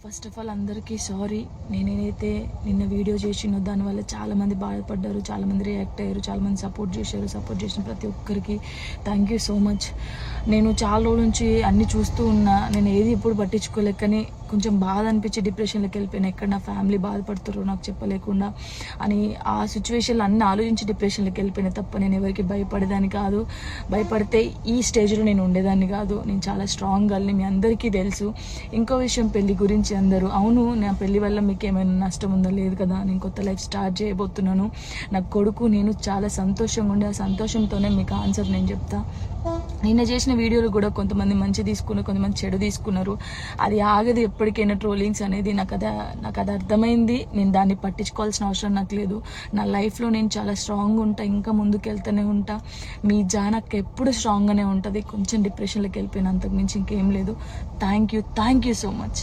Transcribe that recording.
First of all అందరికీ sorry. నేనైతే నిన్న వీడియో చేసినో దానివల్ల చాలామంది బాధపడ్డారు, చాలామంది రియాక్ట్ అయ్యారు, చాలామంది సపోర్ట్ చేశారు. సపోర్ట్ చేసిన ప్రతి ఒక్కరికి థ్యాంక్ యూ సో మచ్. నేను చాలా రోజుల నుంచి అన్నీ చూస్తూ ఉన్నా, నేను ఏది ఎప్పుడు పట్టించుకోలేక, కానీ కొంచెం బాధ అనిపించి డిప్రెషన్లోకి వెళ్ళిపోయినా. ఎక్కడ నా ఫ్యామిలీ బాధపడుతారో నాకు చెప్పలేకుండా అని ఆ సిచ్యువేషన్లో అన్నీ ఆలోచించి డిప్రెషన్లోకి వెళ్ళిపోయినా తప్ప నేను ఎవరికి భయపడేదాన్ని కాదు. భయపడితే ఈ స్టేజ్లో నేను ఉండేదాన్ని కాదు. నేను చాలా స్ట్రాంగ్ గర్ల్ని, మీ అందరికీ తెలుసు. ఇంకో విషయం, పెళ్లి గురించి అందరూ అవును నా పెళ్లి వల్ల మీకు ఏమైనా నష్టం ఉందో లేదు కదా, నేను కొత్త లైఫ్ స్టార్ట్ చేయబోతున్నాను, నా కొడుకు నేను చాలా సంతోషంగా ఉండే, ఆ సంతోషంతోనే మీకు ఆన్సర్ నేను చెప్తా. నిన్న చేసిన వీడియోలు కూడా కొంతమంది మంచి తీసుకున్నారు, కొంతమంది చెడు తీసుకున్నారు. అది ఆగదు ఎప్పటికైనా ట్రోలింగ్స్ అనేది. నాకు అది అర్థమైంది. నేను దాన్ని పట్టించుకోవాల్సిన అవసరం నాకు లేదు. నా లైఫ్లో నేను చాలా స్ట్రాంగ్ ఉంటా, ఇంకా ముందుకు వెళ్తూనే ఉంటా. మీ జానక్క ఎప్పుడు స్ట్రాంగ్గానే ఉంటుంది. కొంచెం డిప్రెషన్లోకి వెళ్ళిపోయిన, అంతకుమించి ఇంకేం లేదు. Thank you so much.